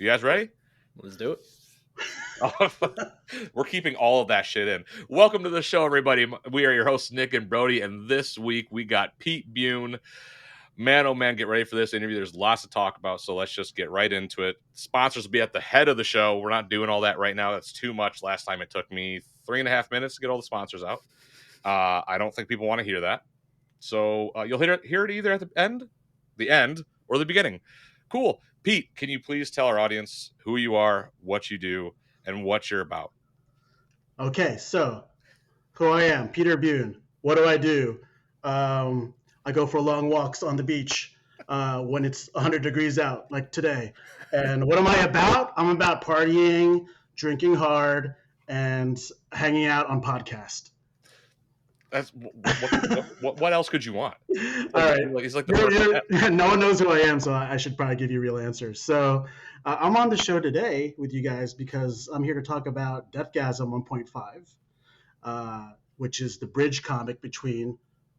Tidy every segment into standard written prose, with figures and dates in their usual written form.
You guys ready? Let's do it. We're keeping all of that shit in. Welcome to the show, everybody. We are your hosts, Nick and Brody, and this week we got Pete Bune. Man, oh man, get ready for this interview. There's lots to talk about, so let's just get right into it. Sponsors will be at the head of the show. We're not doing all that right now. That's too much. Last time it took me 3.5 minutes to get all the sponsors out. I don't think people want to hear that. So you'll hear it either at the end, or the beginning. Cool. Pete, can you please tell our audience who you are, what you do, and what you're about? Okay, so who I am, Peter Bune. What do I do? I go for long walks on the beach when it's 100 degrees out, like today. And what am I about? I'm about partying, drinking hard, and hanging out on podcast. That's what else could you want? All right. He's like no one knows who I am, so I should probably give you real answers. So I'm on the show today with you guys because I'm here to talk about DEATHGASM 1.5, which is the bridge comic between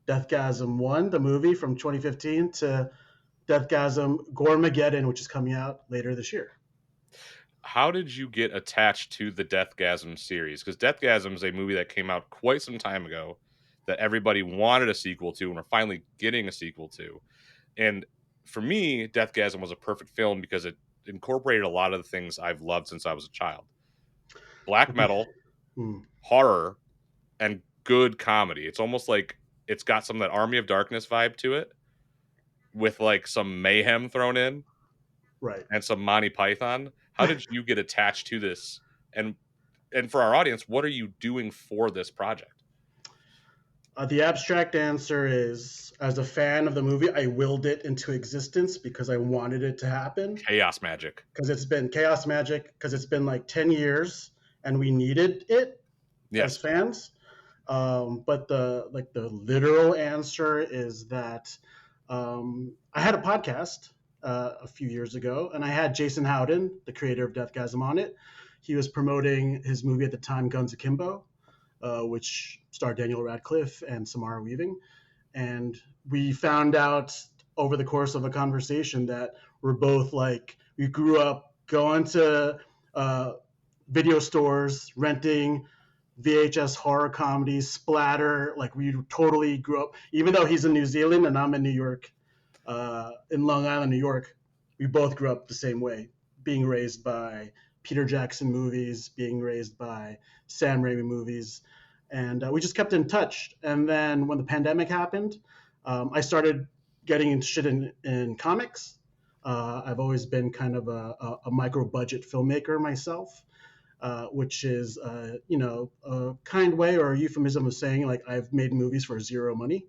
DEATHGASM 1, the movie from 2015, to DEATHGASM Goremageddon, which is coming out later this year. How did you get attached to the DEATHGASM series? Because DEATHGASM is a movie that came out quite some time ago that everybody wanted a sequel to, and we're finally getting a sequel to. And for me, DEATHGASM was a perfect film because it incorporated a lot of the things I've loved since I was a child. Black metal, horror, and good comedy. It's almost like it's got some of that Army of Darkness vibe to it, with like some mayhem thrown in, right? And some Monty Python. How did you get attached to this? And for our audience, what are you doing for this project? The abstract answer is, as a fan of the movie, I willed it into existence because I wanted it to happen. Chaos magic. Because it's been chaos magic. Because it's been like 10 years, and we needed it as fans. But the literal answer is that I had a podcast a few years ago, and I had Jason Howden, the creator of DEATHGASM, on it. He was promoting his movie at the time, Guns Akimbo, which starred Daniel Radcliffe and Samara Weaving. And we found out over the course of a conversation that we're both like, we grew up going to video stores, renting VHS horror comedies, splatter. Like, we totally grew up, even though he's in New Zealand and I'm in New York, in Long Island, New York, we both grew up the same way, being raised by Peter Jackson movies, being raised by Sam Raimi movies. And we just kept in touch. And then when the pandemic happened, I started getting interested in comics. I've always been kind of a micro-budget filmmaker myself, which is, a kind way or a euphemism of saying, like, I've made movies for zero money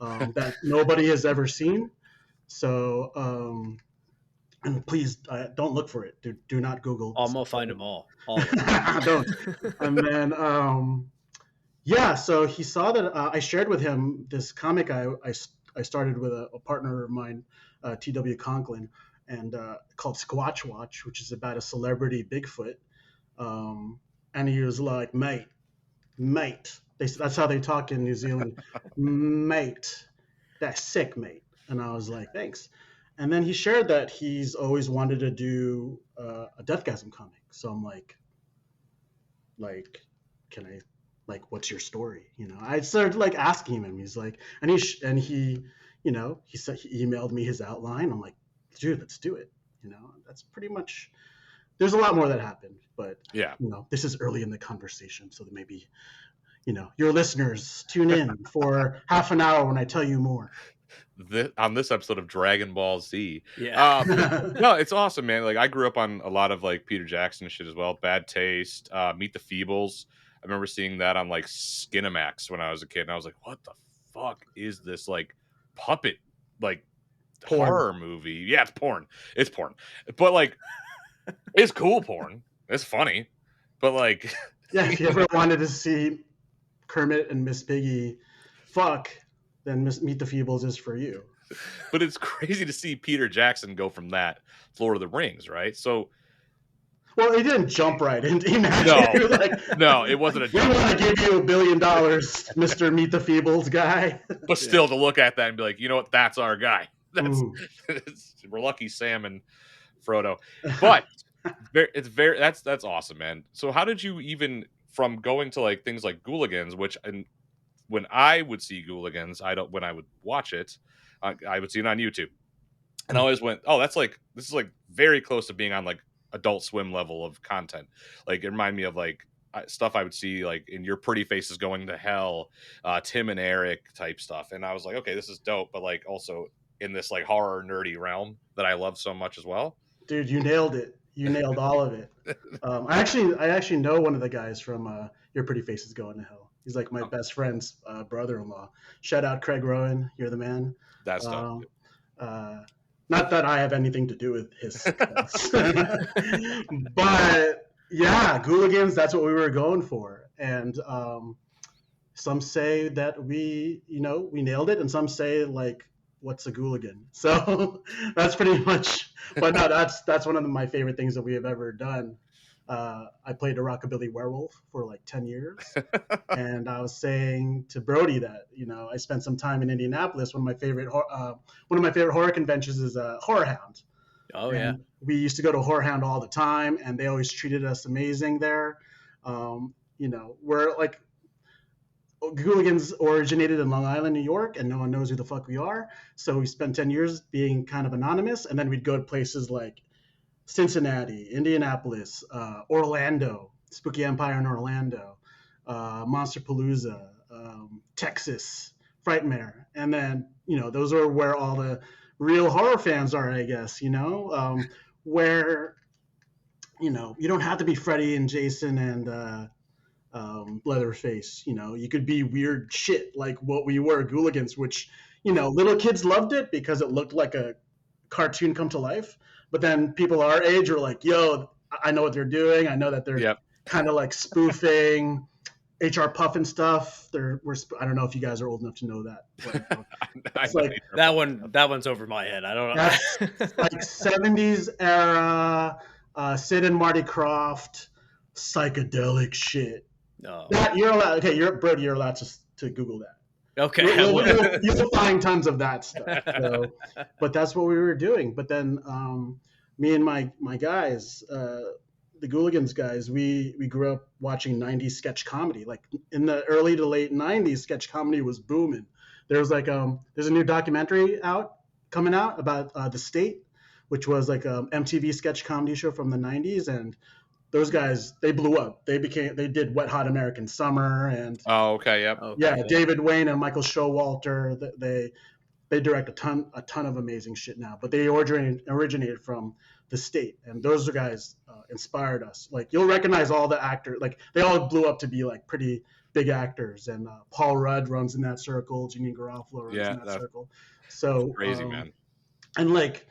that nobody has ever seen. So, and please don't look for it. Do not Google. I'm going to find them all. Don't. And then... so he saw that I shared with him this comic I started with a partner of mine, T.W. Conklin, and called Squatch Watch, which is about a celebrity Bigfoot. And he was like, mate. That's how they talk in New Zealand. Mate. That's sick, mate. And I was like, thanks. And then he shared that he's always wanted to do a DEATHGASM comic. So I'm like, can I... like, what's your story? I started like asking him. He's like, and he said he emailed me his outline. I'm like, dude, let's do it. That's pretty much. There's a lot more that happened, but yeah, this is early in the conversation, so that maybe, your listeners tune in for half an hour when I tell you more. On this episode of Dragon Ball Z. Yeah. No, it's awesome, man. Like, I grew up on a lot of like Peter Jackson shit as well. Bad Taste, Meet the Feebles. I remember seeing that on like Skinamax when I was a kid, and I was like, what the fuck is this like puppet like porn. Horror movie? Yeah, it's porn. It's porn. But like, it's cool porn. It's funny. But like, yeah, if you ever wanted to see Kermit and Miss Piggy fuck, then Meet the Feebles is for you. But it's crazy to see Peter Jackson go from that to Lord of the Rings, right? So, well, he didn't jump right into it. No, it wasn't a jump. We want to give you $1 billion, Mr. Meet the Feebles guy. But still, to look at that and be like, you know what? That's our guy. We're lucky Sam and Frodo. But That's awesome, man. So how did you even, from going to like things like Ghouligans, which, and when I would see Ghouligans, when I would watch it, I would see it on YouTube, and I always went, oh, this is like very close to being on like Adult Swim level of content. Like, it reminded me of like stuff I would see like in Your Pretty Faces Going to Hell, Tim and Eric type stuff, and I was like, okay, this is dope, but like also in this like horror nerdy realm that I love so much as well. Dude, you nailed it. You nailed all of it. I actually know one of the guys from Your Pretty Faces Going to Hell. He's like my Oh, best friend's brother-in-law. Shout out Craig Rowan. You're the man. that's dope. Um, not that I have anything to do with his success, but yeah, Ghouligans. That's what we were going for, and some say that we nailed it, and some say like, what's a Ghouligan? So that's pretty much. But no, that's one of my favorite things that we have ever done. I played a rockabilly werewolf for like 10 years. And I was saying to Brody that I spent some time in Indianapolis. One of my favorite horror conventions is Horror Hound. Oh, and yeah. We used to go to Horror Hound all the time, and they always treated us amazing there. We're like, Ghouligans originated in Long Island, New York, and no one knows who the fuck we are. So we spent 10 years being kind of anonymous, and then we'd go to places like Cincinnati, Indianapolis, Orlando, Spooky Empire in Orlando, Monsterpalooza, Texas, Frightmare. And then, those are where all the real horror fans are, I guess, where, you don't have to be Freddy and Jason and Leatherface. You could be weird shit like what we were, Ghouligans, which little kids loved it because it looked like a cartoon come to life. But then people our age were like, "Yo, I know what they're doing. I know that they're kind of like spoofing HR Puffin stuff." I don't know if you guys are old enough to know that. It's like that one's over my head. I don't know. That's like 70s era, Sid and Marty Krofft, psychedelic shit. No. That you're allowed. Okay, Brody, you're allowed to Google that. Okay. You'll find tons of that stuff. So, but that's what we were doing. But then me and my guys, the Ghouligans guys, we grew up watching 90s sketch comedy. Like in the early to late 90s, sketch comedy was booming. There's a new documentary coming out about The State, which was like a MTV sketch comedy show from the 90s, and those guys, they blew up. They did Wet Hot American Summer and David Wayne and Michael Showalter. They direct a ton of amazing shit now. But they originated from The State, and those guys inspired us. Like you'll recognize all the actors. Like they all blew up to be like pretty big actors. And Paul Rudd runs in that circle. Jeanine Garofalo runs in that circle. So crazy, man. And like,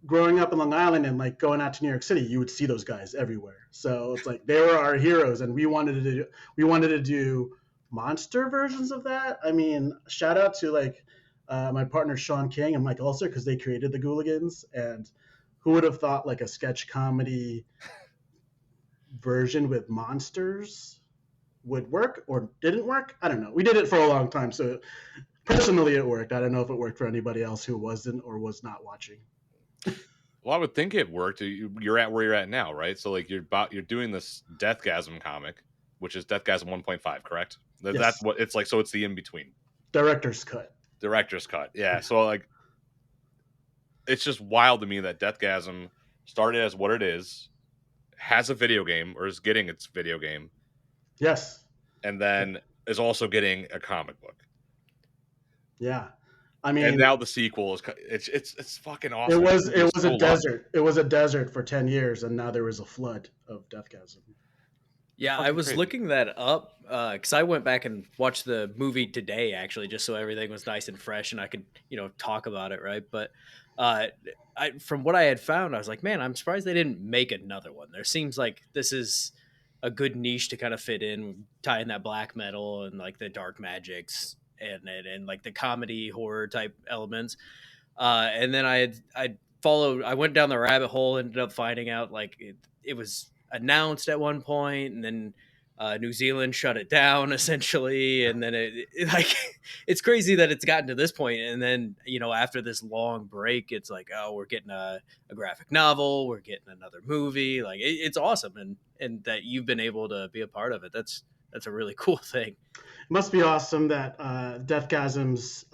growing up in Long Island and like going out to New York City, you would see those guys everywhere. So it's like they were our heroes, and we wanted to do monster versions of that. I mean, shout out to like my partner Sean King and Mike Ulster, because they created the Ghouligans. And who would have thought like a sketch comedy version with monsters would work or didn't work? I don't know. We did it for a long time, so personally it worked. I don't know if it worked for anybody else who wasn't or was not watching. Well, I would think it worked. You're at where you're at now, right? So like you're doing this DEATHGASM comic, which is DEATHGASM 1.5, correct? Yes. That's what it's like. So it's the in between. Director's cut. Yeah. So like, it's just wild to me that DEATHGASM started as what it is, has a video game or is getting its video game. Yes. And then is also getting a comic book. Yeah. I mean, and now the sequel is it's fucking awesome. It was a desert. It was a desert for 10 years, and now there was a flood of DEATHGASM. Yeah, I was looking that up because I went back and watched the movie today, actually, just so everything was nice and fresh and I could, talk about it, right? But from what I had found, I was like, man, I'm surprised they didn't make another one. There seems like this is a good niche to kind of fit in, tie in that black metal and like the dark magics and like the comedy horror type elements. And then I went down the rabbit hole, ended up finding out like it was announced at one point, and then New Zealand shut it down essentially, and then like it's crazy that it's gotten to this point. And then after this long break, it's like, oh, we're getting a graphic novel, we're getting another movie. Like it's awesome, and that you've been able to be a part of it. That's a really cool thing. It must be awesome that DEATHGASM's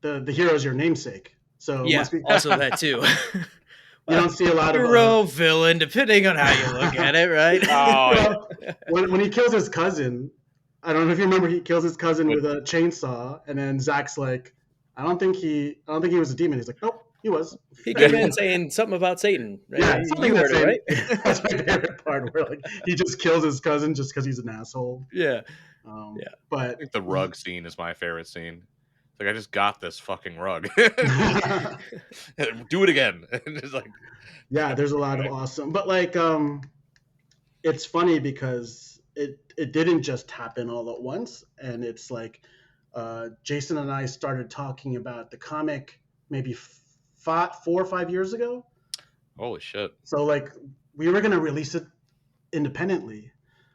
the hero is your namesake. So yeah, must be also that too. You don't see a lot of hero, villain, depending on how you look at it, right? Well, when he kills his cousin, I don't know if you remember, he kills his cousin with a chainsaw, and then Zach's like, I don't think he was a demon. He's like, nope, he was. He came in saying something about Satan. Right? Yeah, you heard it, right? That's my favorite part, where like he just kills his cousin just because he's an asshole. Yeah. But I think the rug scene is my favorite scene. Like, I just got this fucking rug. Do it again. It's like, yeah, there's a lot of awesome, but like it's funny because it didn't just happen all at once, and it's like Jason and I started talking about the comic maybe 4 or 5 years ago. Holy shit. So like we were gonna release it independently.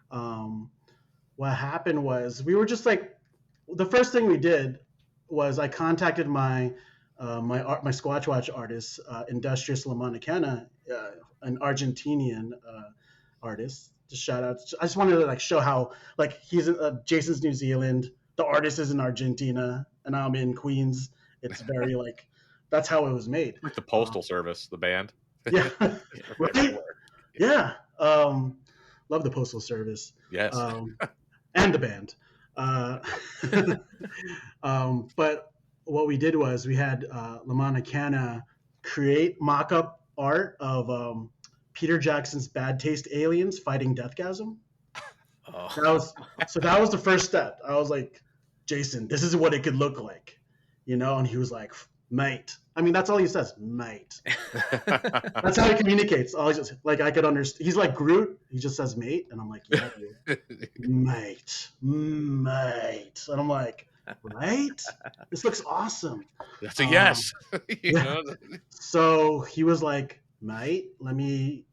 What happened was we were just like, the first thing we did was I contacted my Squatch Watch artist, Industrious Lamanacana, an Argentinian artist. Just shout out. I just wanted to like show how like he's Jason's New Zealand, the artist is in Argentina, and I'm in Queens. It's very like that's how it was made. Like the Postal Service, the band. Yeah, right? Yeah. Love the Postal Service. Yes. And the band. But what we did was we had Lamanacana create mock-up art of Peter Jackson's Bad Taste aliens fighting DEATHGASM. Oh. That was the first step. I was like, Jason, this is what it could look like, and he was like, mate. I mean, that's all he says, mate. That's how he communicates. I could understand. He's like Groot. He just says mate, and I'm like, yeah, mate. And I'm like, right? This looks awesome. That's a yes. Yeah. So he was like, mate, let me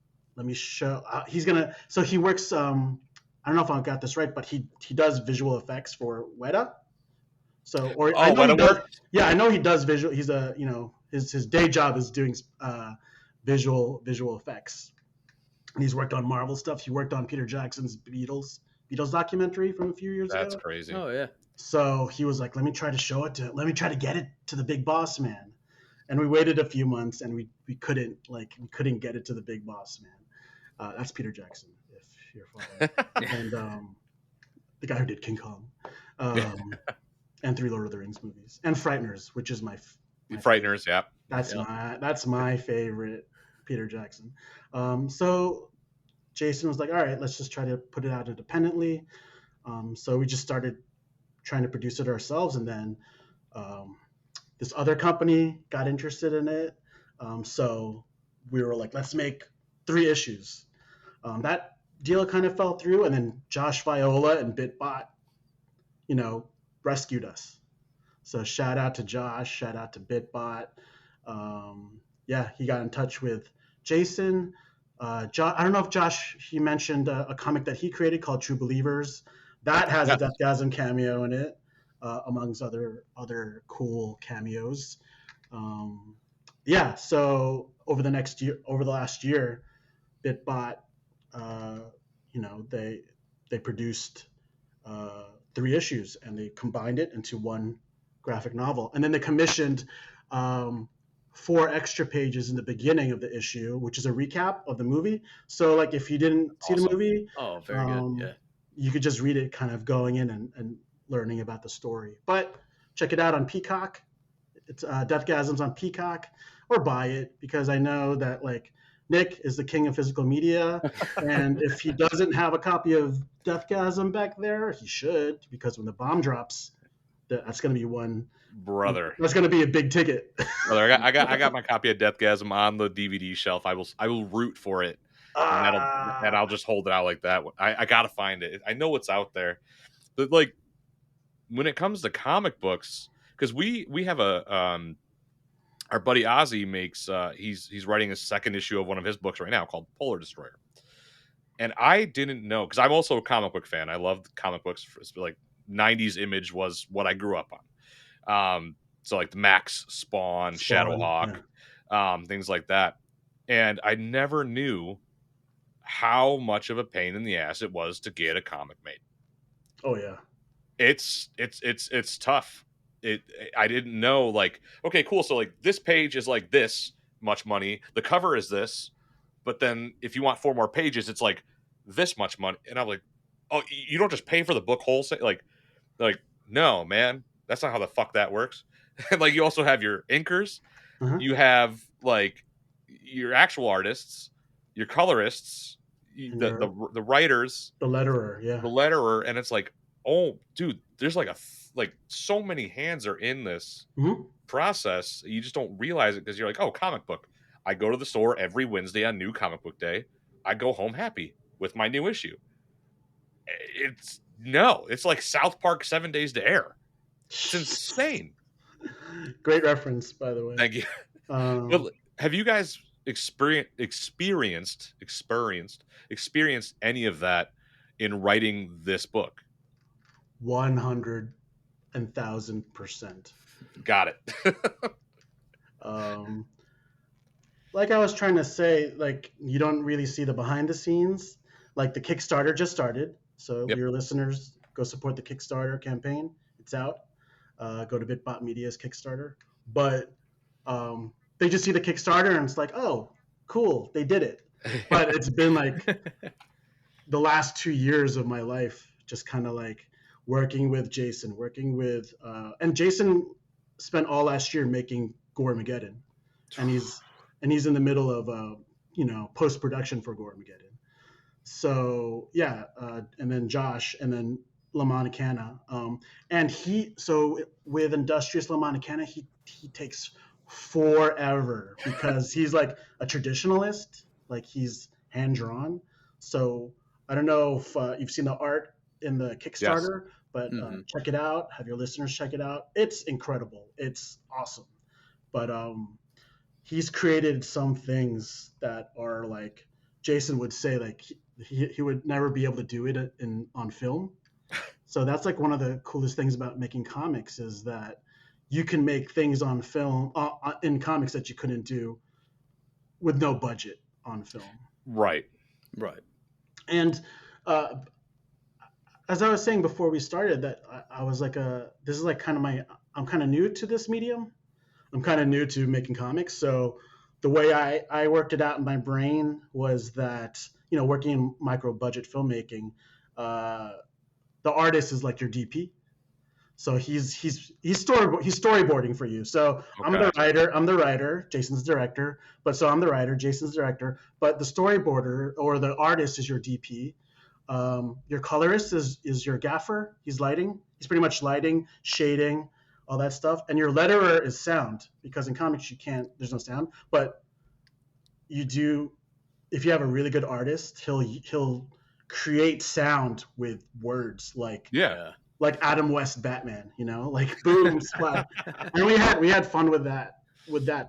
show. He's gonna. So he works. I don't know if I got this right, but he does visual effects for Weta. So, I know he does visual. He's his day job is doing visual effects. And he's worked on Marvel stuff. He worked on Peter Jackson's Beatles documentary from a few years ago. That's crazy. Oh yeah. So he was like, let me try to get it to the big boss man. And we waited a few months, and we couldn't get it to the big boss man. That's Peter Jackson, if you're following. And the guy who did King Kong. And 3 Lord of the Rings movies, and Frighteners, which is my Frighteners, yeah. That's my favorite Peter Jackson. So Jason was like, all right, let's just try to put it out independently. So we just started trying to produce it ourselves, and then this other company got interested in it. So we were like, let's make 3 issues. That deal kind of fell through, and then Josh Viola and BitBot, rescued us. So shout out to Josh, shout out to BitBot. He got in touch with Jason. I don't know if Josh, he mentioned a comic that he created called True Believers. That has a DEATHGASM cameo in it, amongst other cool cameos. So over the last year, BitBot, they produced 3 issues, and they combined it into one graphic novel. And then they commissioned 4 extra pages in the beginning of the issue, which is a recap of the movie. So like if you didn't see the movie, very good. Yeah. You could just read it kind of going in and learning about the story. But check it out on Peacock. It's DEATHGASM's on Peacock, or buy it, because I know that like Nick is the king of physical media, and if he doesn't have a copy of DEATHGASM back there, he should, because when the bomb drops, that's going to be one. Brother, that's going to be a big ticket. Brother, I got my copy of DEATHGASM on the DVD shelf. I will root for it, and I'll just hold it out like that. I gotta find it. I know what's out there, but like when it comes to comic books, because we have our buddy Ozzy makes he's writing his 2nd issue of one of his books right now called Polar Destroyer. And I didn't know, because I'm also a comic book fan. I loved comic books. Like 90s Image was what I grew up on. So like the Max, Spawn, Shadowhawk, things like that. And I never knew how much of a pain in the ass it was to get a comic made. Oh yeah. It's tough. I didn't know, like, okay, cool. So like this page is like this much money. The cover is this, but then if you want 4 more pages, it's like this much money. And I'm like, oh, you don't just pay for the book wholesale? Like, no, man, that's not how the fuck that works. And like, you also have your inkers, you have like your actual artists, your colorists, the writers, the letterer, and it's like, oh, dude, there's like so many hands are in this process. You just don't realize it because you're like, oh, comic book. I go to the store every Wednesday on New Comic Book Day. I go home happy with my new issue. It's like South Park 7 Days to Air. It's insane. Great reference, by the way. Thank you. Well, have you guys experienced any of that in writing this book? 100,000%. Got it. Like I was trying to say, like, you don't really see the behind the scenes. Like the Kickstarter just started, so your listeners, go support the Kickstarter campaign. It's out. Go to BitBot Media's Kickstarter. But they just see the Kickstarter and it's like, oh, cool, they did it. But it's been like the last 2 years of my life, just kind of like working with Jason, and Jason spent all last year making Goremageddon, and he's in the middle of post-production for Goremageddon. So and then Josh, and then LaMonicana, and with Industrious LaMonicana, he takes forever because he's like a traditionalist, like he's hand drawn. So I don't know if you've seen the art in the Kickstarter, but check it out. Have your listeners check it out. It's incredible. It's awesome. But he's created some things that are like, Jason would say, like he would never be able to do it on film. So that's like one of the coolest things about making comics, is that you can make things on film in comics that you couldn't do with no budget on film. Right. And as I was saying before we started, that I was like, this is like kind of I'm kind of new to this medium. I'm kind of new to making comics. So the way I worked it out in my brain was that, working in micro budget filmmaking, the artist is like your DP. So he's storyboarding for you. So okay. I'm the writer, Jason's director. So I'm the writer, Jason's director. But the storyboarder or the artist is your DP. Your colorist is your gaffer. He's pretty much lighting, shading, all that stuff. And your letterer is sound, because in comics there's no sound. But you do, if you have a really good artist, he'll create sound with words like Adam West Batman, like boom, splat. And we had fun with that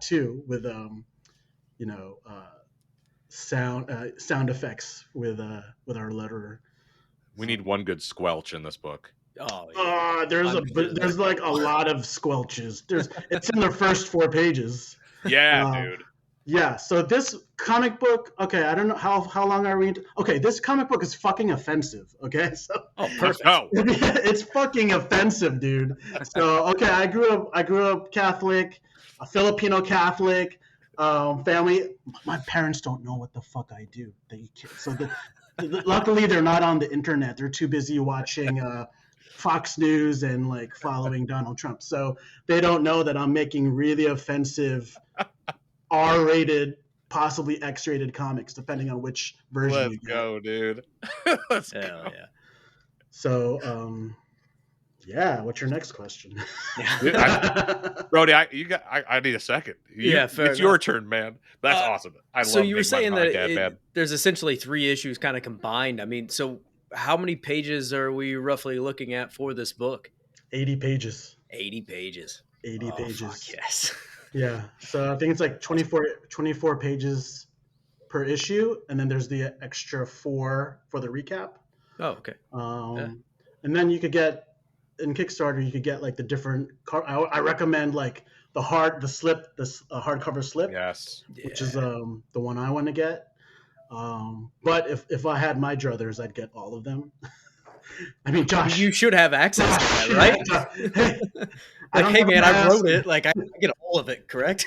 too, with sound effects with our letterer. We need one good squelch in this book. Oh, yeah. There's like a lot of squelches. It's in the first 4 pages. Yeah, dude. Yeah, so this comic book, okay, I don't know how long are we into, okay, this comic book is fucking offensive, okay? So perfect. It's fucking offensive, dude. So, okay, I grew up Catholic, a Filipino Catholic family. My parents don't know what the fuck I do. Luckily they're not on the internet. They're too busy watching Fox News and like following Donald Trump. So they don't know that I'm making really offensive R-rated, possibly X-rated comics, depending on which version you get. Let's go, dude. Let's go. Yeah. So, what's your next question? Brody, I need a second. It's your turn, man. That's awesome. So you were saying that there's essentially 3 issues kind of combined. I mean, so how many pages are we roughly looking at for this book? 80 pages. 80 pages. 80 pages. Fuck yes. Yeah. So I think it's like 24 pages per issue, and then there's the extra 4 for the recap. Oh, okay. And then you could get in Kickstarter, you could get like the different. I recommend like the hardcover slip. Yes. Which is the one I want to get. But if I had my druthers, I'd get all of them. I mean, Josh, you should have access to that, right? Hey, like, hey man, I wrote it. Like, I get all of it, correct?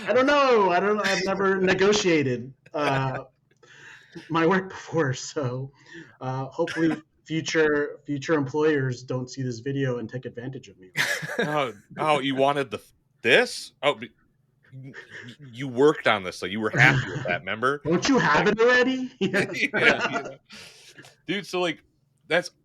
I don't know. I've never negotiated my work before, so hopefully future employers don't see this video and take advantage of me. Oh, you wanted this? Oh, you worked on this, so you were happy with that, remember? Don't you have it already? Yeah. Dude, so like this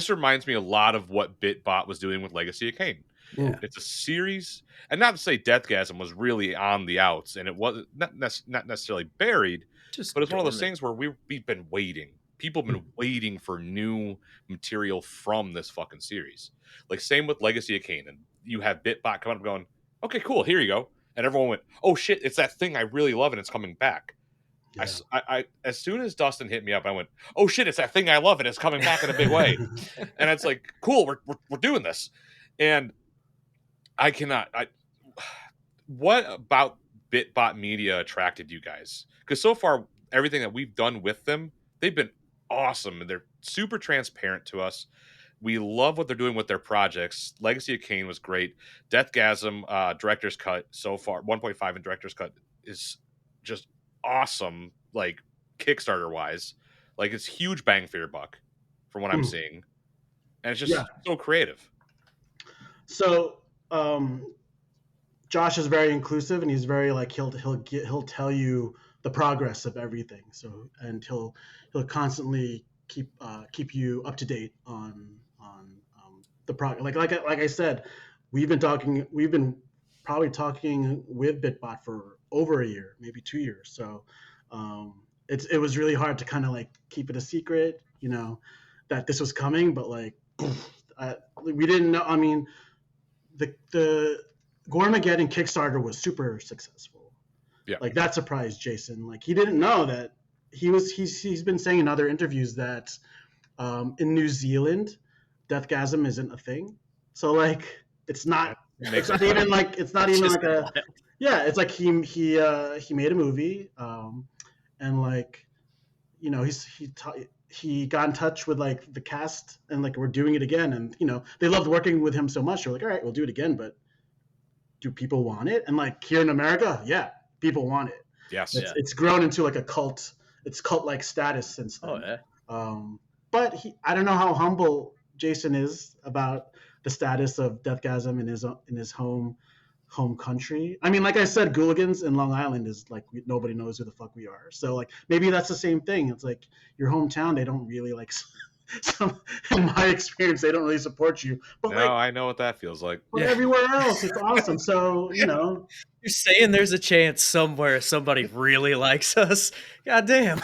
reminds me a lot of what BitBot was doing with Legacy of Kain. Yeah. It's a series, and not to say DEATHGASM was really on the outs, and it was not necessarily buried, but it's one of those things where we've been waiting. People have been waiting for new material from this fucking series. Like, same with Legacy of Kain, and you have BitBot coming up going, okay, cool, here you go. And everyone went, oh shit, it's that thing I really love and it's coming back. Yeah. I as soon as Dustin hit me up, I went, oh shit, it's that thing I love and it's coming back in a big way. And it's like, cool, we're doing this. And what about BitBot Media attracted you guys? Because so far, everything that we've done with them, they've been awesome and they're super transparent to us. We love what they're doing with their projects. Legacy of Kain was great. DEATHGASM Director's Cut so far, 1.5 in Director's Cut is just awesome, like Kickstarter wise. Like, it's huge bang for your buck from what I'm seeing. And it's just so creative. So Josh is very inclusive, and he's very like he'll tell you the progress of everything. So, and he'll constantly keep you up to date on the progress. Like I said, we've been probably talking with BitBot for over a year, maybe 2 years. So it was really hard to kind of like keep it a secret, you know, that this was coming, but like we didn't know. I mean, the Gormageddon Kickstarter was super successful. Yeah, like that surprised Jason. Like, he didn't know that he's been saying in other interviews that in New Zealand, DEATHGASM isn't a thing. So like it's not even like it's like he made a movie and like, you know, he got in touch with like the cast and like we're doing it again, and you know, they loved working with him so much. They're like, all right, we'll do it again, but do people want it? And like here in America, yeah, people want it. Yes, it's grown into like a cult. It's cult-like status since then. Oh yeah. But I don't know how humble Jason is about the status of DEATHGASM in his home country. I mean, like I said, Ghouligans in Long Island is like nobody knows who the fuck we are. So like maybe that's the same thing. It's like your hometown, they don't really like. In my experience, they don't really support you. But no, I know what that feels like. But everywhere else, it's awesome. So you know, you're saying there's a chance somewhere somebody really likes us. God damn.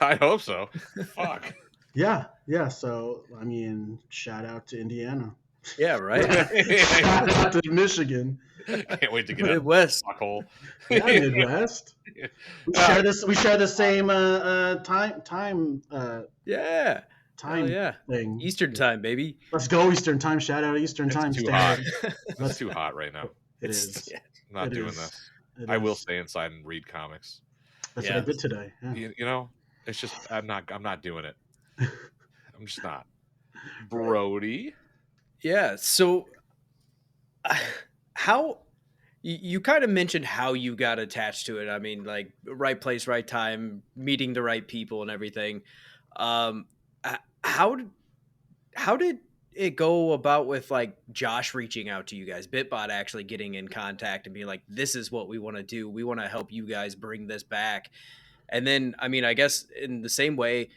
I hope so. Fuck. Yeah. So I mean, shout out to Indiana. Yeah, right. Shout out to Michigan. Can't wait to get Midwest. Fuckhole. Yeah, Midwest. We share the same time. Time thing. Eastern time, baby. Let's go Eastern time. Shout out Eastern time. Too hot. That's too hot right now. It is. I'm not doing this. I will stay inside and read comics. That's what I did today. Yeah. You know, it's just I'm not doing it. I'm just not. Brody. Yeah. So, how you kind of mentioned how you got attached to it. I mean, like right place, right time, meeting the right people, and everything. How did it go about with like Josh reaching out to you guys, BitBot actually getting in contact and being like, this is what we want to do. We want to help you guys bring this back. And then, I mean, I guess in the same way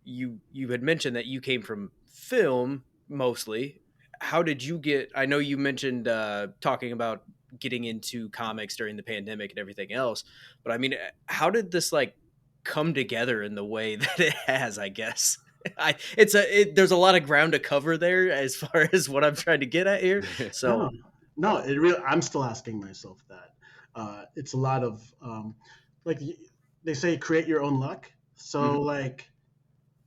you had mentioned that you came from film mostly. How did you get, I know you mentioned talking about getting into comics during the pandemic and everything else, but I mean, how did this like come together in the way that it has, I guess? There's a lot of ground to cover there as far as what I'm trying to get at here. So no, I'm still asking myself that. It's a lot of like they say, create your own luck. So like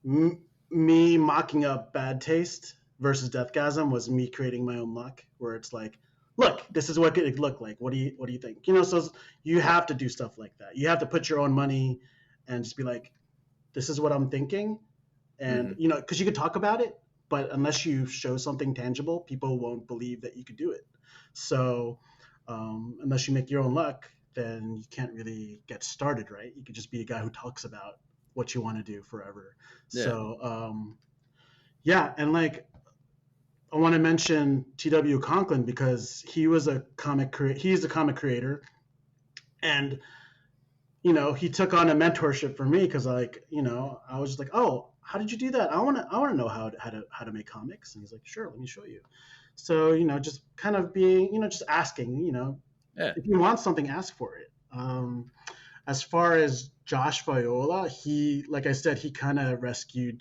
me mocking up Bad Taste versus Deathgasm was me creating my own luck, where it's like, look, this is what it could look like. What do you think? So you have to do stuff like that. You have to put your own money and just be like, this is what I'm thinking, and because you could talk about it, but unless you show something tangible, people won't believe that you could do it. So unless you make your own luck, then you can't really get started, right? You could just be a guy who talks about what you want to do forever. Yeah. So yeah, and like I want to mention T.W. Conklin because he's a comic creator, and he took on a mentorship for me because like I was just like, oh, how did you do that? I want to know how to make comics. And he's like, sure, let me show you. So just kind of being just asking, if you want something, ask for it. As far as Josh Viola, like I said, he kind of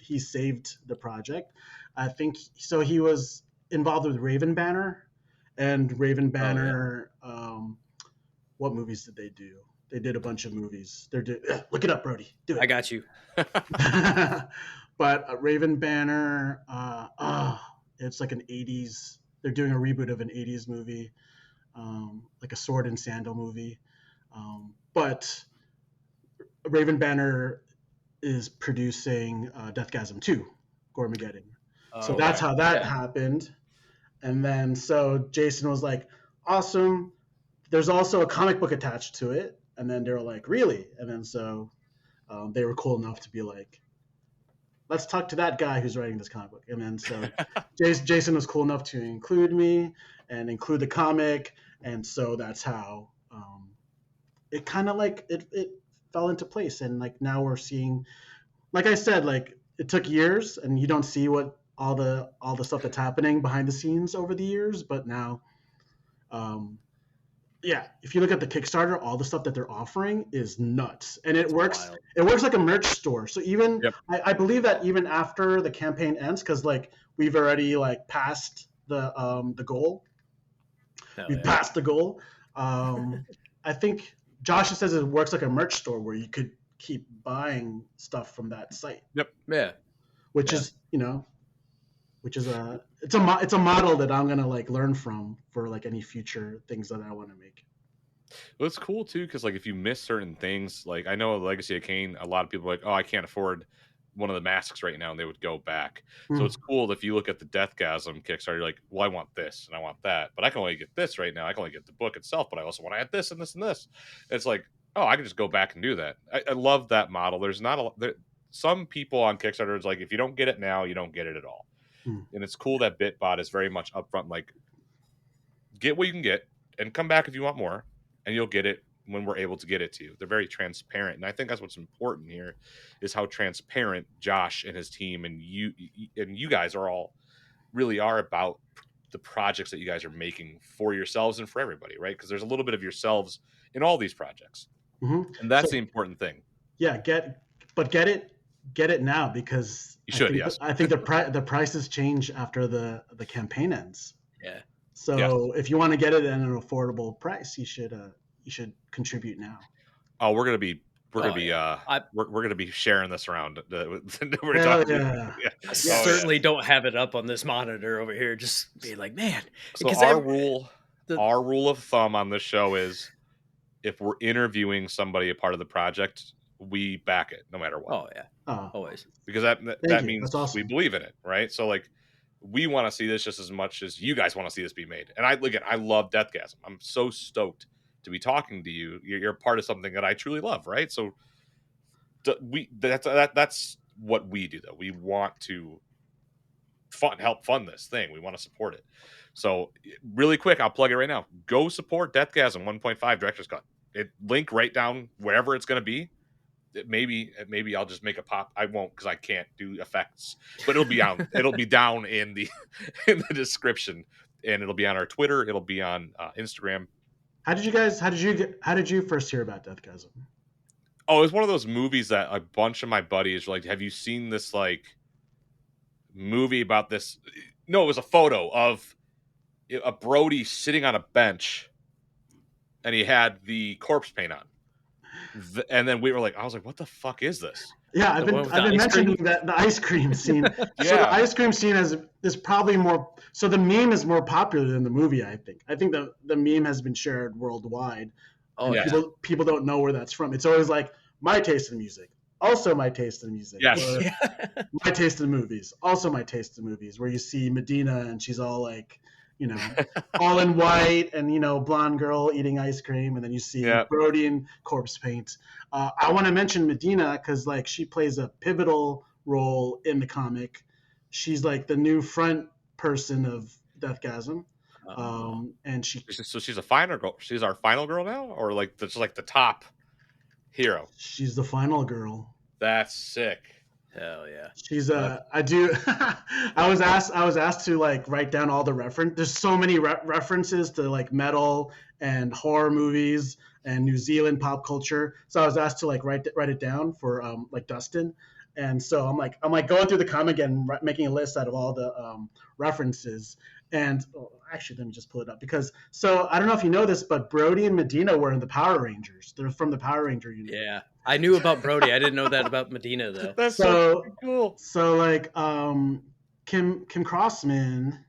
he saved the project. I think so. He was involved with Raven Banner, and Raven Banner. What movies did they do? They did a bunch of movies. Look it up, Brody. Do it. I got you. But Raven Banner, it's like an 80s. They're doing a reboot of an 80s movie, like a sword and sandal movie. But Raven Banner is producing Deathgasm 2, Gormageddon. So that's how that happened. And then so Jason was like, awesome. There's also a comic book attached to it. And then they were like, really? And then so they were cool enough to be like, let's talk to that guy who's writing this comic book. And then so Jason was cool enough to include me and include the comic. And so that's how it kind of like it fell into place. And like now we're seeing, like I said, like it took years and you don't see what all the stuff that's happening behind the scenes over the years. But now, yeah, if you look at the Kickstarter, all the stuff that they're offering is nuts, and it works. Wild. It works like a merch store. So even I believe that even after the campaign ends, because like we've already like passed the goal. Passed the goal. I think Josh says it works like a merch store where you could keep buying stuff from that site. Yep. Yeah. Which is it's a model that I'm gonna like learn from for like any future things that I want to make. Well, it's cool too because like if you miss certain things, like I know Legacy of Kain, a lot of people are like, oh, I can't afford one of the masks right now, and they would go back. So it's cool if you look at the Deathgasm Kickstarter, you're like, well, I want this and I want that, but I can only get this right now. I can only get the book itself, but I also want to add this and this and this. It's like, oh, I can just go back and do that. I love that model. There's not some people on Kickstarter is like, if you don't get it now, you don't get it at all. And it's cool that BitBot is very much upfront, like, get what you can get and come back if you want more, and you'll get it when we're able to get it to you. They're very transparent. And I think that's what's important here is how transparent Josh and his team and you guys are all really are about the projects that you guys are making for yourselves and for everybody, right? Because there's a little bit of yourselves in all these projects. And that's the important thing. Yeah, get it now because you should. I think the prices change after the campaign ends. Yeah. So if you want to get it at an affordable price, you should contribute now. Oh, we're gonna be sharing this around. I certainly don't have it up on this monitor over here. Just be like, man. So our rule of thumb on this show is if we're interviewing somebody a part of the project, we back it no matter what. Oh yeah, always. Because that means awesome. We believe in it, right? So like, we want to see this just as much as you guys want to see this be made. And I love Deathgasm. I'm so stoked to be talking to you. You're part of something that I truly love, right? So that's what we do, though. We want to help fund this thing. We want to support it. So really quick, I'll plug it right now. Go support Deathgasm 1.5 Director's Cut. Link right down wherever it's going to be. Maybe I'll just make a pop. I won't because I can't do effects, but it'll be out. It'll be down in the description, and it'll be on our Twitter. It'll be on Instagram. How did you first hear about Deathgasm? Oh, it was one of those movies that a bunch of my buddies were like, have you seen this like movie about this? No, it was a photo of a Brody sitting on a bench, and he had the corpse paint on. And then we were like, I was like, what the fuck is this? Yeah, I've been mentioning that the ice cream scene. Yeah. So the ice cream scene is probably more. So the meme is more popular than the movie. I think the meme has been shared worldwide. Oh yeah. People don't know where that's from. It's always like my taste in music, also my taste in music. Yes. Or my taste in movies, also my taste in movies. Where you see Medina and she's all like, you know, all in white and, you know, blonde girl eating ice cream. And then you see Brody in corpse paint. I want to mention Medina because, like, she plays a pivotal role in the comic. She's like the new front person of DEATHGASM. And she's a final girl. She's our final girl now, or like that's like the top hero. She's the final girl. That's sick. Hell yeah. She's I do. I was asked to like write down all the There's so many references to like metal and horror movies and New Zealand pop culture. So I was asked to like write it down for like Dustin. And so I'm like going through the comic and making a list out of all the references. And actually, let me just pull it up because I don't know if you know this, but Brody and Medina were in the Power Rangers. They're from the Power Ranger unit. Yeah, I knew about Brody. I didn't know that about Medina though. That's so cool. So like Kim Crossman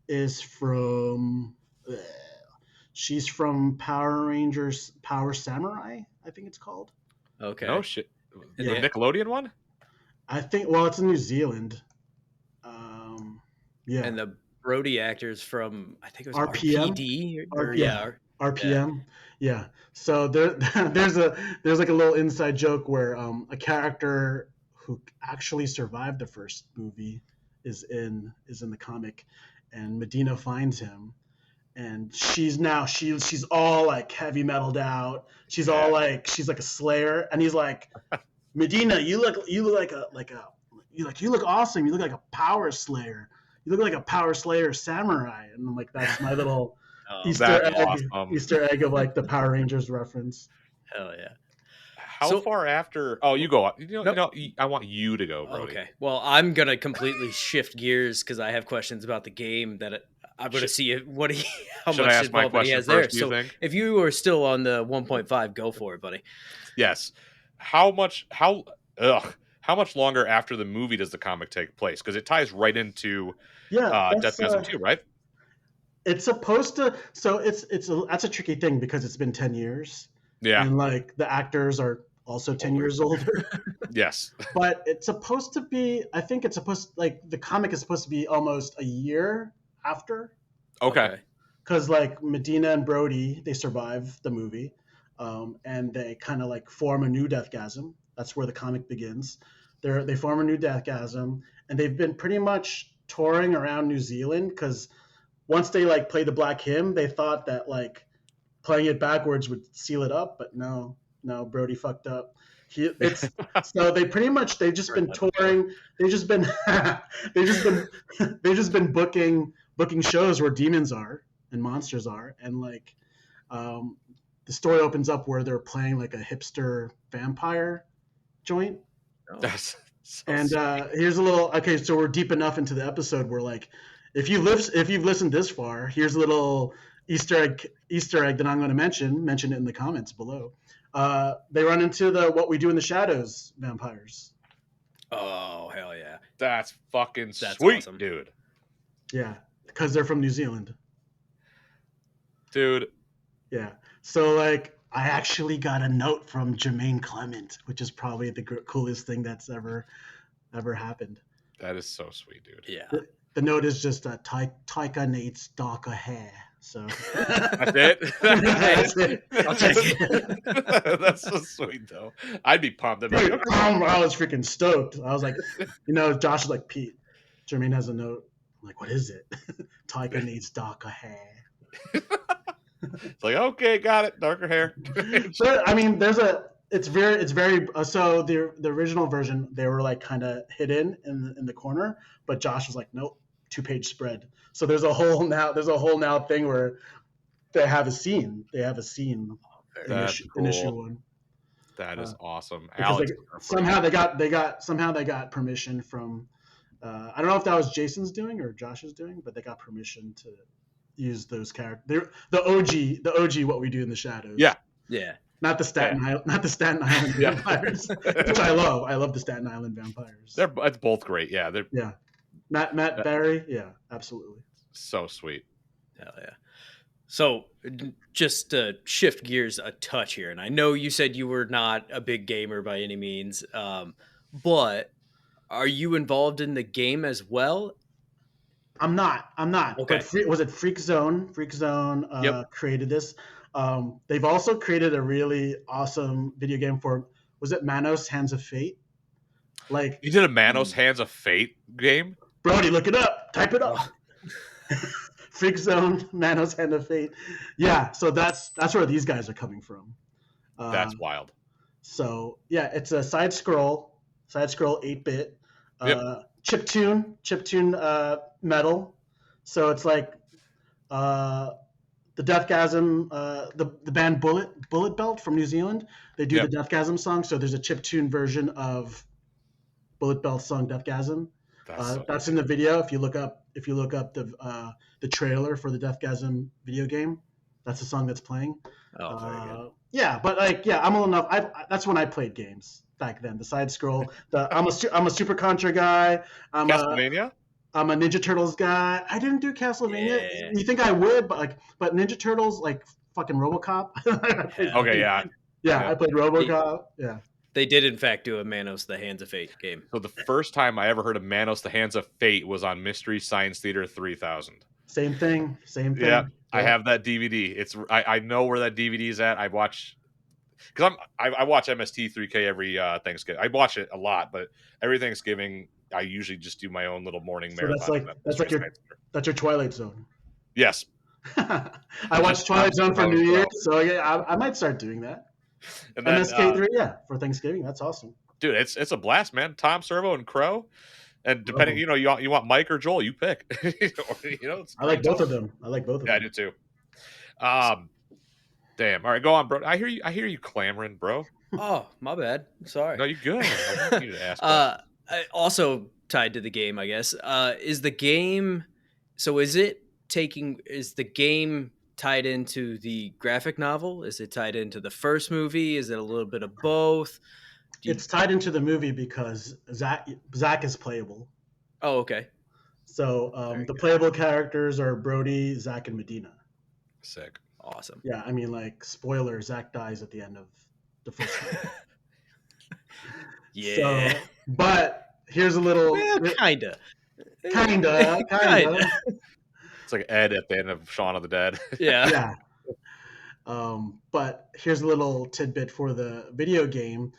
is from. She's from Power Rangers Power Samurai, I think it's called. Okay. Oh shit. The Nickelodeon one? I think. Well, it's in New Zealand. Yeah. And the Brody actors from, I think it was RPM? RPD. RPM. Yeah. So there's like a little inside joke where a character who actually survived the first movie is in the comic, and Medina finds him, and she's all like heavy metaled out. She's all like she's like a slayer, and he's like, Medina, you look awesome. You look like a power slayer. You look like a power slayer samurai. And I'm like, that's my little Easter egg of like the Power Rangers reference. Hell yeah. How far after? Oh, you go. No, I want you to go, Brody. Okay. Well, I'm gonna completely shift gears because I have questions about the game that I'm gonna see how Should much involvement he has first, there. So if you are still on the 1.5, go for it, buddy. Yes. How much longer after the movie does the comic take place? Because it ties right into DEATHGASM 2, right? It's supposed to. So that's a tricky thing because it's been 10 years. Yeah. And like the actors are also 10 years older. Yes. But it's supposed to be. I think it's supposed the comic is supposed to be almost a year after. Okay. Because like Medina and Brody, they survive the movie, and they kind of like form a new DEATHGASM. That's where the comic begins. They form a new DEATHGASM, and they've been pretty much touring around New Zealand because once they like played the Black Hymn, they thought that like playing it backwards would seal it up, but no, Brody fucked up. So they've just been touring. They've just been booking shows where demons are and monsters are, and like the story opens up where they're playing like a hipster vampire joint. That's so here's a little. Okay, so we're deep enough into the episode where like if you've listened this far, here's a little Easter egg that I'm going to mention it in the comments below. They run into the What We Do in the Shadows vampires. Oh hell yeah, that's sweet, awesome. Dude. Yeah, because they're from New Zealand, dude. Yeah, so like I actually got a note from Jermaine Clement, which is probably the coolest thing that's ever happened. That is so sweet, dude. Yeah. The note is just Taika needs darker hair. So that's it. That's it. I'll take it. That's so sweet, though. I'd be pumped. Dude, I was freaking stoked. I was like, Josh is like, Pete, Jermaine has a note. I'm like, what is it? Taika needs darker hair. It's like, okay, got it, darker hair. But I mean, it's very so the original version, they were like kind of hidden in the corner, but Josh was like, nope, 2-page spread. So there's a whole now thing where they have a scene in issue 1. That is awesome. Alex, somehow they got permission from I don't know if that was Jason's doing or Josh's doing, but they got permission to use those characters. The OG What We Do in the Shadows. Yeah. Not the Staten Island vampires, which I love. I love the Staten Island vampires. It's both great. Yeah, Matt Berry. Yeah, absolutely. So sweet. Hell yeah. So just to shift gears a touch here, and I know you said you were not a big gamer by any means, but are you involved in the game as well? I'm not. Okay. But was it Freak Zone? Freak Zone created this. They've also created a really awesome video game for, was it Manos Hands of Fate? Like, you did a Manos Hands of Fate game? Brody, look it up. Type it up. Freak Zone, Manos Hands of Fate. Yeah, so that's where these guys are coming from. That's wild. So yeah, it's a side scroll 8-bit chiptune metal. So it's like the DEATHGASM, the band Bullet Belt from New Zealand. They do the DEATHGASM song. So there's a chiptune version of Bullet Belt's song DEATHGASM. That's in the video. If you look up the trailer for the DEATHGASM video game, that's the song that's playing. Oh, very good. Yeah, but I'm old enough. That's when I played games back then. The side scroll. I'm a Super Contra guy. Castlevania. I'm a Ninja Turtles guy. I didn't do Castlevania. Yeah. You think I would, but Ninja Turtles, like fucking RoboCop. Okay, yeah. Yeah, I played RoboCop. Yeah. They did, in fact, do a Manos the Hands of Fate game. So the first time I ever heard of Manos the Hands of Fate was on Mystery Science Theater 3000. Same thing. Yeah, I have that DVD. I know where that DVD is at. I watch because I watch MST3K every Thanksgiving. I watch it a lot, but every Thanksgiving I usually just do my own little morning marathon. That's your Twilight Zone. Yes. I watched Twilight Zone for New Year's, so yeah, I might start doing that. And then, MSK3, for Thanksgiving. That's awesome, dude. It's a blast, man. Tom Servo and Crow, and depending, you want Mike or Joel, you pick. I like both of them. Yeah, I do too. Damn. All right, go on, bro. I hear you clamoring, bro. Oh, my bad. Sorry. No, you're good. I want you to ask. Also tied to the game, I guess. Is the game? So is the game tied into the graphic novel? Is it tied into the first movie? Is it a little bit of both? It's tied into the movie because Zach is playable. Oh, okay. So the playable characters are Brody, Zach, and Medina. Sick. Awesome. Yeah, I mean, like, spoiler, Zach dies at the end of the first movie. Yeah. So, but here's a little... Kinda. It's like Ed at the end of Shaun of the Dead. Yeah. But here's a little tidbit for the video game.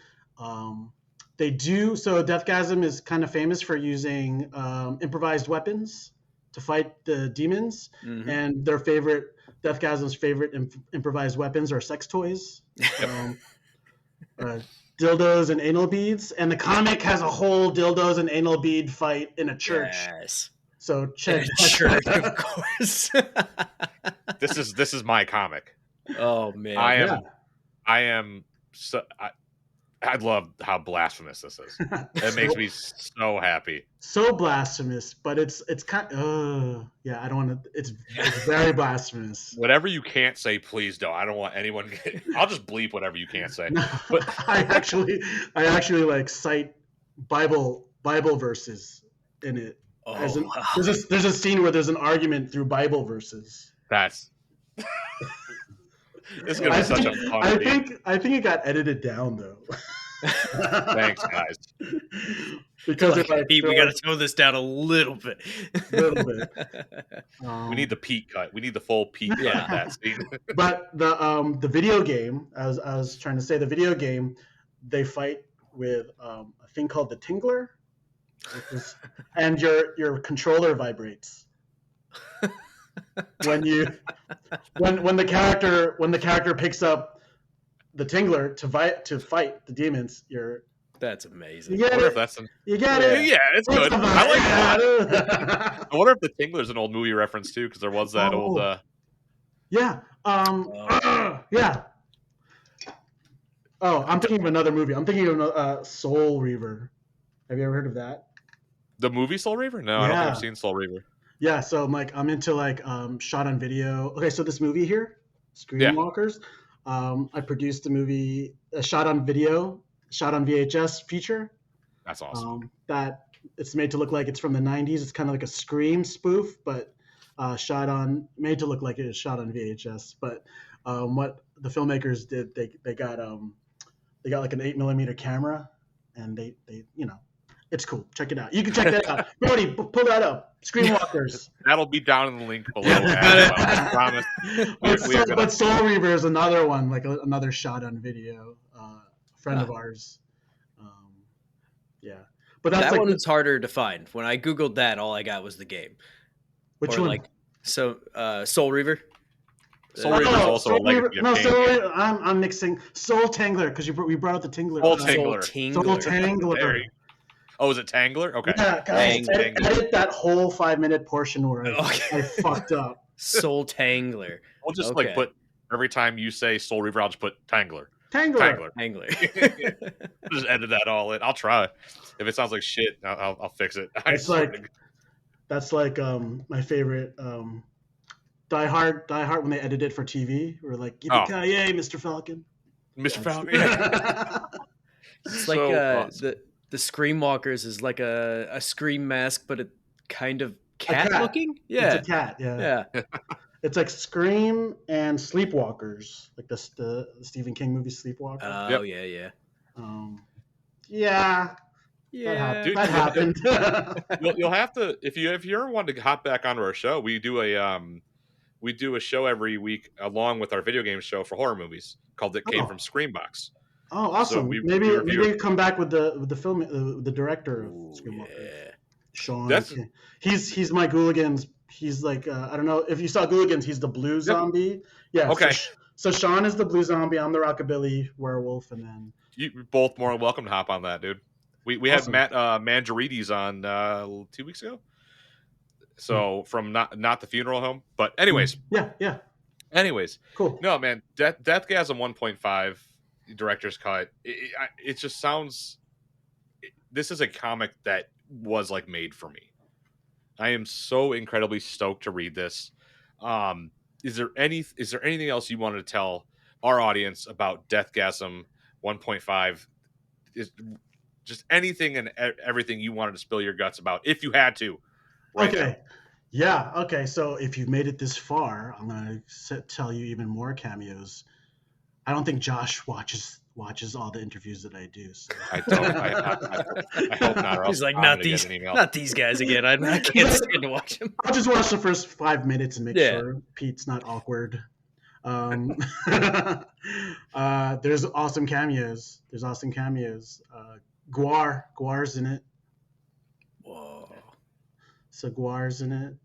DeathGasm is kind of famous for using improvised weapons to fight the demons, and DeathGasm's favorite improvised weapons are sex toys, dildos and anal beads, and the comic has a whole dildos and anal bead fight in a church. Yes. So check church, of course. This is my comic. Oh man, I love how blasphemous this is. It makes me so happy. So blasphemous, but it's kind of, I don't want to, it's very blasphemous. Whatever you can't say, please don't. I don't want anyone I'll just bleep whatever you can't say. No, but I actually like cite Bible verses in it. There's a scene where there's an argument through Bible verses. This is gonna be such a fun I think it got edited down though. Thanks, guys. Because we got to tone this down a little bit. We need the Pete cut. We need the full Pete cut of that scene. But the video game, as I was trying to say, the video game, they fight with a thing called the Tingler, and your controller vibrates when the character picks up the Tingler to fight the demons. That's amazing. You get it. Yeah, it's good. I like that. I wonder if the Tingler's an old movie reference too, because there was that old. Yeah. Yeah. Oh, I'm thinking of another movie. I'm thinking of Soul Reaver. Have you ever heard of that? The movie Soul Reaver? No, I don't think I've seen Soul Reaver. Yeah, so I'm into shot on video. Okay, so this movie here, SCREAMBOX, I produced a movie, a shot on video, shot on VHS feature. That's awesome. That it's made to look like it's from the 90s. It's kind of like a Scream spoof, but made to look like it was shot on VHS. But what the filmmakers did, they got like an 8mm camera, and they it's cool. Check it out. You can check that out. Brody, pull that up. SCREAMBOX. That'll be down in the link below. I promise. But Soul Reaver is another one, like another shot on video. Friend of ours. Yeah, but that one is harder to find. When I googled that, all I got was the game. Which one? Soul Reaver. Soul Reaver is also a legacy. No, Soul Reaver. I'm mixing Soul Tangler because we brought out the Tingler. Soul Tangler. Soul Tangler. Oh, is it Tangler? Okay. Yeah, guys, edit that whole 5-minute portion where I fucked up. Soul Tangler. We'll just put every time you say Soul Reaver, I'll just put Tangler. Tangler. Just edit that all in. I'll try. If it sounds like shit, I'll fix it. That's like my favorite Die Hard when they edited it for TV. We're like, yippee-ki-yay, Mr. Falcon. Mr. Falcon. Yeah. It's like awesome. The SCREAMBOX is like a Scream mask, but it kind of cat looking. Yeah, it's a cat. Yeah. It's like Scream and Sleepwalkers, like the Stephen King movie Sleepwalker. Oh yeah. Yeah. That happened. You'll have to if you ever want to hop back onto our show. We do a show every week along with our video game show for horror movies called "It Came from SCREAMBOX." Oh, awesome! So maybe come back with the film the director of SCREAMBOX. Yeah. Sean. He's my Ghouligans. He's like I don't know if you saw Ghouligans. He's the blue zombie. Yeah. Okay. So Sean is the blue zombie. I'm the rockabilly werewolf, and then you're both more than welcome to hop on that, dude. We awesome. had Matt Mangiarides on 2 weeks ago. So from not the funeral home, but anyways. Yeah. Anyways, cool. No, man, DEATHGASM 1.5 director's cut. It just sounds. This is a comic that was like made for me. I am so incredibly stoked to read this. Is there anything else you wanted to tell our audience about DEATHGASM 1.5? Is just anything and everything you wanted to spill your guts about, if you had to. Right now. Yeah. Okay. So if you've made it this far, I'm going to tell you even more cameos. I don't think Josh watches all the interviews that I do. So. I don't. I hope not. He's like, not these guys again. I can't stand to watch them. I'll just watch the first 5 minutes and make sure Pete's not awkward. There's awesome cameos. Guar's in it. Whoa. So Guar's in it.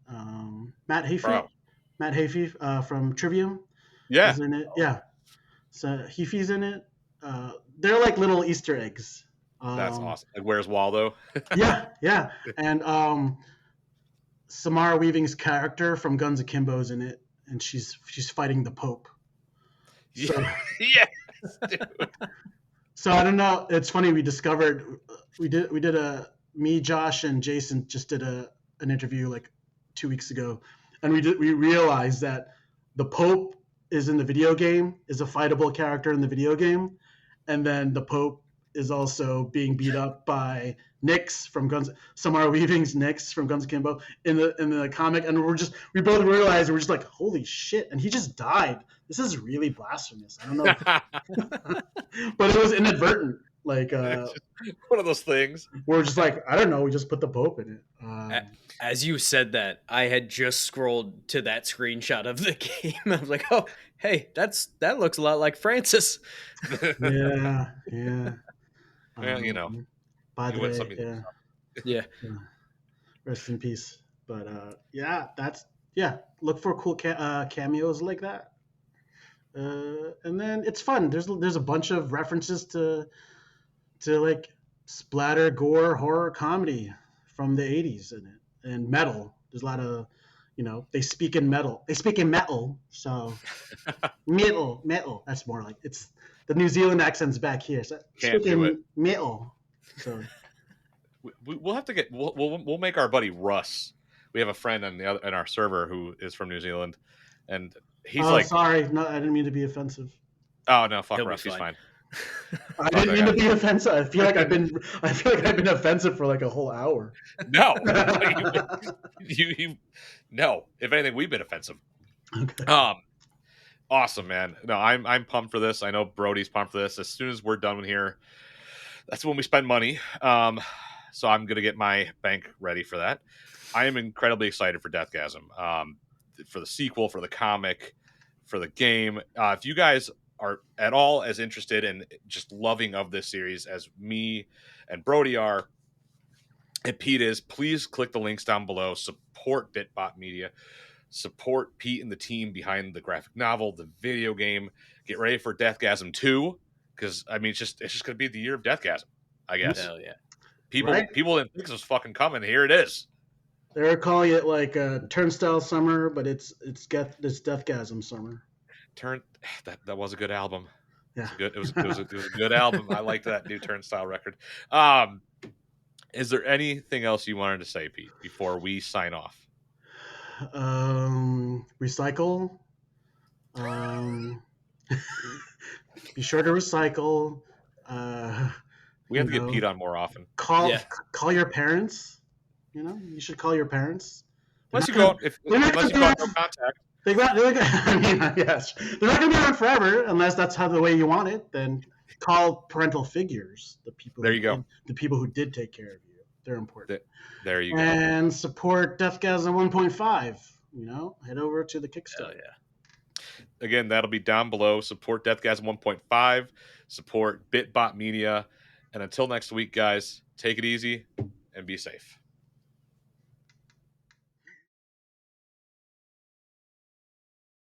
Matt Hafey from Trivium. Yeah. Is in it. Yeah. So Heafy's in it. They're like little Easter eggs. That's awesome. Like, where's Waldo? yeah. And Samara Weaving's character from Guns Akimbo's in it, and she's fighting the Pope. So, yes, dude. So I don't know. It's funny. We did me, Josh, and Jason just did an interview like 2 weeks ago, and we realized that the Pope is in the video game, is a fightable character in the video game, and then the Pope is also being beat up by Nyx from Samara Weaving's Nyx from Guns Akimbo in the comic, and we both realized, we're just like, holy shit, and he just died. This is really blasphemous. I don't know. But it was inadvertent. Like one of those things. We're just like, I don't know, we just put the Pope in it. As you said that, I had just scrolled to that screenshot of the game. I was like, oh, hey, that looks a lot like Francis. Yeah. Well, you know. By the way, yeah. Rest in peace. But look for cool cameos like that. And then it's fun. There's a bunch of references to like splatter, gore, horror, comedy from the 80s in it, and metal. There's a lot of, they speak in metal. So metal. That's more like, it's the New Zealand accent's back here. So can't do it. Metal. So we'll have to we'll make our buddy Russ. we have a friend on in our server who is from New Zealand, and he's sorry, no, I didn't mean to be offensive. Oh no, fuck He'll Russ, he's fine. I didn't mean to be offensive. I feel like I've been offensive for like a whole hour. No, no. If anything, we've been offensive. Okay. Awesome, man. No, I'm pumped for this. I know Brody's pumped for this. As soon as we're done here, that's when we spend money. So I'm gonna get my bank ready for that. I am incredibly excited for DEATHGASM, for the sequel, for the comic, for the game. If you guys are at all as interested and just loving of this series as me and Brody are, and Pete is, please click the links down below. Support BitBot Media. Support Pete and the team behind the graphic novel, the video game. Get ready for DEATHGASM 2, because I mean it's just gonna be the year of DEATHGASM, I guess. Hell yeah. People didn't think this was fucking coming. Here it is. They're calling it like Turnstile Summer, but it's DEATHGASM Summer. That was a good album. Yeah, it was a good album. I liked that new Turnstile record. Is there anything else you wanted to say, Pete, before we sign off? Recycle. Be sure to recycle. We have to get Pete on more often. Call your parents. You know, you should call your parents. Unless you go no contact. I mean, yes, they're not going to be around forever unless that's how the way you want it. Then call parental figures. The people. There you go. The people who did take care of you. They're important. There you go. And support DEATHGASM 1.5. You know, head over to the Kickstarter. Hell yeah. Again, that'll be down below. Support DEATHGASM 1.5. Support BitBot Media. And until next week, guys, take it easy and be safe.